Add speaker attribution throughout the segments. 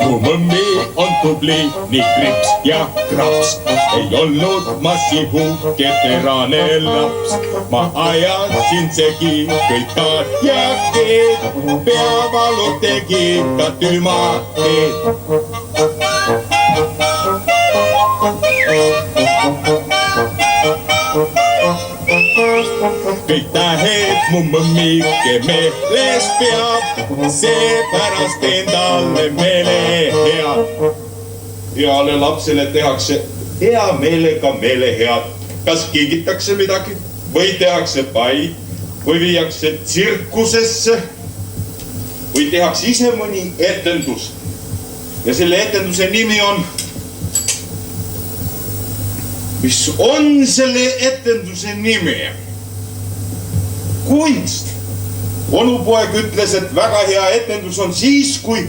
Speaker 1: Mu mõmmi on tubli, nii krips ja kraps. Ei olnud ma sihuke laps. Ma ajasin segi kõik taad ja keed. Peavalu tegi ka tümakeed. Kõik tähed mu mõmmike meeles peab, seepärast teen talle meele head. Heale lapsele tehakse hea meelega meele head. Kas kingitakse midagi või tehakse pai või viiakse tsirkusesse või tehakse ise mõni etendus. Ja selle etenduse nimi on... Mis on selle etenduse nimi? Kunst. Onupoeg ütles, et väga hea etendus on siis, kui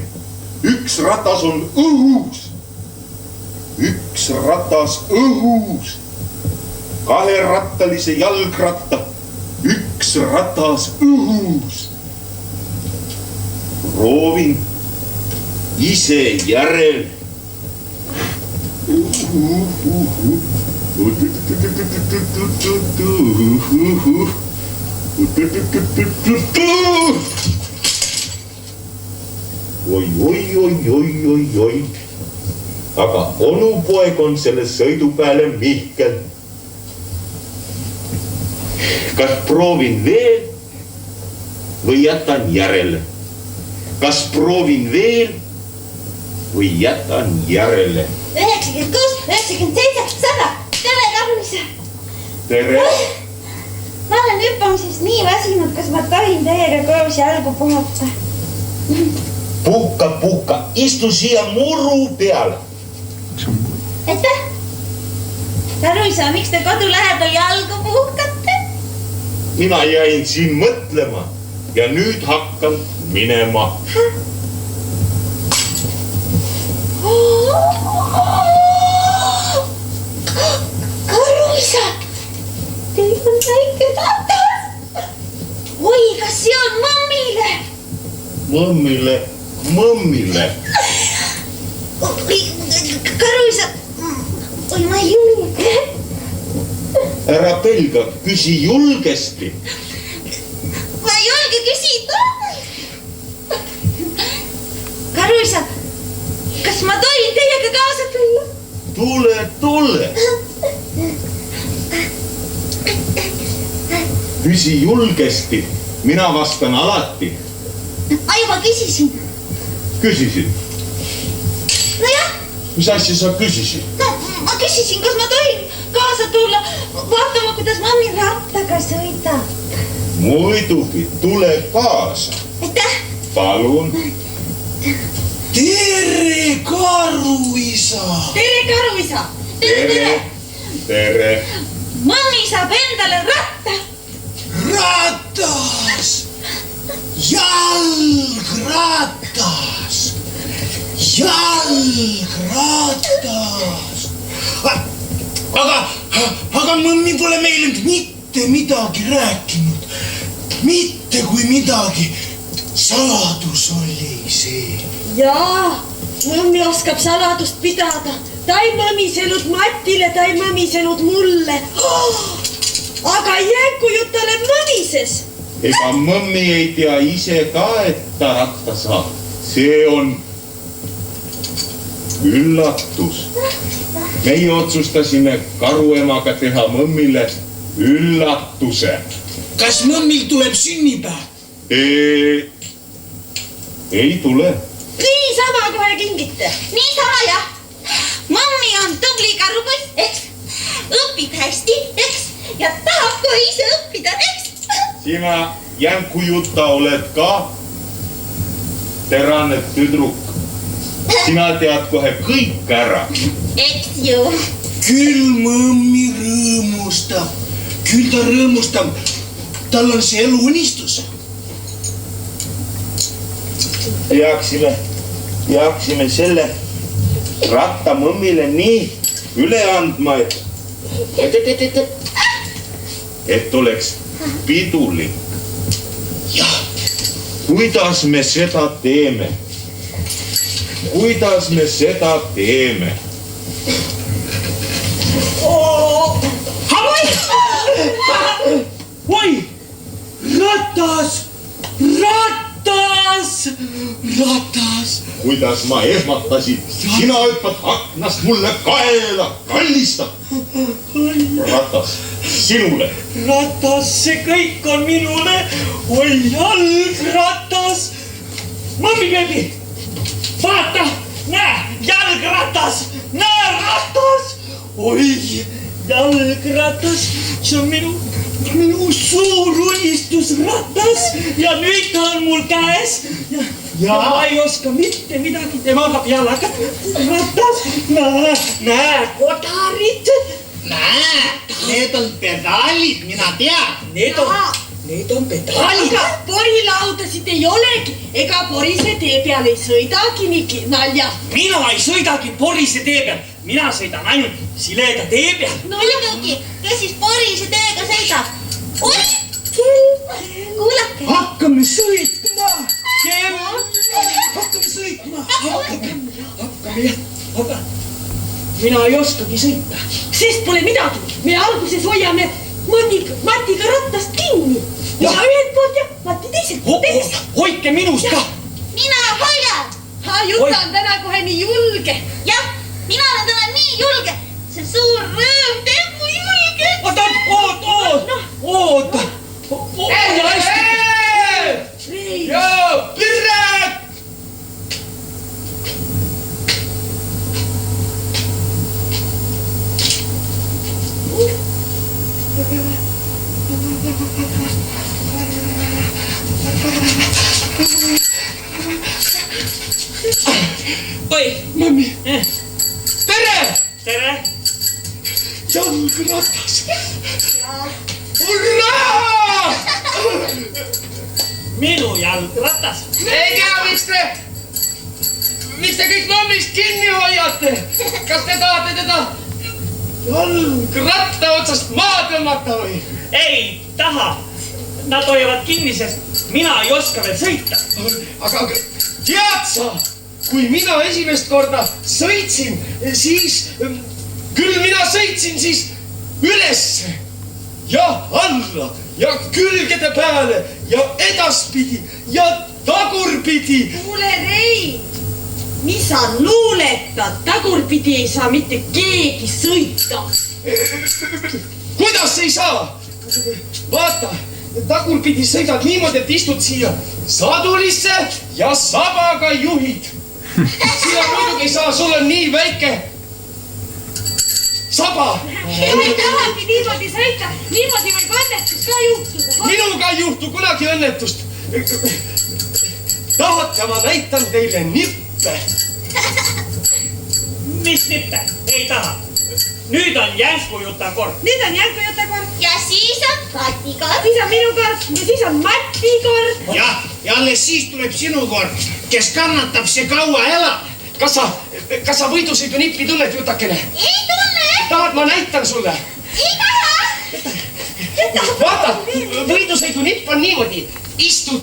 Speaker 1: üks ratas on õhus. Üks ratas õhus. Kaherattalise jalgratta. Üks ratas õhus. Proovin ise järel. Oi. Aga onupoeg on selle sõidu peale Mihkel. Kas proovin veel või jätan järele? Kas proovin veel või jätan järele?
Speaker 2: 96, 97, 100. Tere, Karluse!
Speaker 1: Tere!
Speaker 2: Ma olen hüppamises nii väsinud, kas ma tohin teiega koos jalgu puhata?
Speaker 1: Puhka, istu siia muru peale.
Speaker 2: Aitäh! Karluse, miks te kodu lähedal jalgu puhkate?
Speaker 1: Mina jäin siin mõtlema ja nüüd hakkan minema.
Speaker 2: Karluse! Teil on väike tatas! Oi, kas see on mõmmile?
Speaker 1: Mõmmile.
Speaker 2: Karluse! Oi, ma ei julge.
Speaker 1: Ära pelga, küsi julgesti.
Speaker 2: Ma ei julge küsida. Karluse, kas ma tohin teiega kaasa tulla?
Speaker 1: Tule. Küsi julgesti, mina vastan alati.
Speaker 2: Ma juba küsisin.
Speaker 1: Küsisid?
Speaker 2: Nojah.
Speaker 1: Mis asja sa küsisid?
Speaker 2: Ma küsisin, kas ma tohin kaasa tulla vaatama, kuidas mammi rattaga sõidab.
Speaker 1: Muidugi, tule kaasa.
Speaker 2: Aitäh.
Speaker 1: Palun.
Speaker 3: Tere, Karuisa!
Speaker 2: Tere, Karuisa!
Speaker 1: Tere!
Speaker 2: Mammi saab endale ratta!
Speaker 3: Ratas! Jalgratas! Aga mõmmi pole meile mitte midagi rääkinud. Mitte kui midagi. Saladus oli see.
Speaker 4: Jaa, mõmmi oskab saladust pidada. Ta ei mõmisenud Matile, ta ei mõmisenud mulle. Aga jänkujutt talle mõmises.
Speaker 1: Ega mõmmi ei tea ise ka, et ta ratta saab. See on üllatus. Meie otsustasime karuemaga teha mõmmile üllatuse.
Speaker 3: Kas mõmmil tuleb sünnipäev?
Speaker 1: Ei tule.
Speaker 4: Niisama kohe kingite.
Speaker 2: Niisama jah. Mammi on tubli karupoiss, eks? Õpib hästi, eks? Ja tahab kohe ise õppida, eks?
Speaker 1: Sina jänkujuta oled ka terane tüdruk. Sina tead kohe kõik ära.
Speaker 2: Eks ju.
Speaker 3: Küll mõmmi rõõmustab. Küll ta rõõmustab. Tal on see eluunistus.
Speaker 1: Peaksime selle ratta mõmmile nii üle andma, et oleks pidulik.
Speaker 3: Jah,
Speaker 1: kuidas me seda teeme? Kuidas me seda teeme?
Speaker 3: oi, ratas, ratas, ratas.
Speaker 1: Kuidas ma ehmatasin, sina hüppad aknast mulle kaela, kallistab. Ratas, sinule.
Speaker 3: Ratas, see kõik on minule. oi, jalgratas. Mammi, beebi, vaata, näe, jalgratas, näe, ratas. oi, jalgratas, see on minu suur unistusratas ja nüüd ta on mul käes ja ma ei oska mitte midagi, tema hakkab jalaga. ratas, näe, kodarid.
Speaker 5: Näe, need on pedaalid, mina tean.
Speaker 3: Need on pedaalid.
Speaker 4: aga porilaudasid ei olegi, ega porise tee peal ei sõidagi nii nalja.
Speaker 3: Mina ei sõidagi porise tee peal, mina sõidan ainult sileda tee peal.
Speaker 2: no muidugi, kes siis porise teega sõidab? oi, kuulake.
Speaker 3: Hakkame sõitma. Hakkame sõitma. Hakkame jah, aga mina ei oskagi sõita.
Speaker 4: sest pole midagi, me alguses hoiame Matiga rattast kinni. ja ühelt poolt ja Mati teiselt poolt.
Speaker 3: Hoidke minust ka.
Speaker 2: mina hoian.
Speaker 4: Juta on täna kohe nii julge.
Speaker 2: jah, mina olen täna nii julge. see suur rõõm teeb mu julge.
Speaker 3: Oota. ja hästi. Joo, Pirret!
Speaker 5: Oi,
Speaker 3: Mammi,
Speaker 5: tere!
Speaker 3: tere! Jalgratas! Hurraa! Minu jalgratas!
Speaker 5: Ei tea, miks te kõik mammist kinni hoiate? Kas te tahate teda jalgratta otsast maa tõmmata või?
Speaker 3: Ei taha! Nad hoiavad kinni, sest mina ei oska veel sõita.
Speaker 5: Aga tead sa, kui mina esimest korda sõitsin, siis küll mina sõitsin siis ülesse ja alla ja külgede peale ja edaspidi ja tagurpidi.
Speaker 4: kuule, Rein, mis sa luuletad? Tagurpidi ei saa mitte keegi sõita.
Speaker 5: Kuidas ei saa? Vaata, tagurpidi sõidad niimoodi, et istud siia sadulisse ja sabaga juhid. Sina muidugi ei saa, sul on nii väike saba.
Speaker 4: ei tahagi niimoodi sõita, niimoodi võib õnnetus ka juhtuda.
Speaker 5: Minuga ei juhtu kunagi õnnetust. Tahate, ma näitan teile nippe.
Speaker 3: Mis nippe? Ei taha. Nüüd on Jänku-Juta kord.
Speaker 4: Nüüd on Jänku-Juta kord.
Speaker 2: ja siis on Kati kord.
Speaker 4: Siis on minu kord ja siis on Mati kord.
Speaker 5: Ja alles siis tuleb sinu kord, kes kannatab see kaua elab. Kas sa võidusõidunippi tunned, Jutakene?
Speaker 2: ei tunne.
Speaker 5: Tahad, ma näitan sulle?
Speaker 2: ei taha.
Speaker 5: Vaata, võidusõidunipp on niimoodi. Istud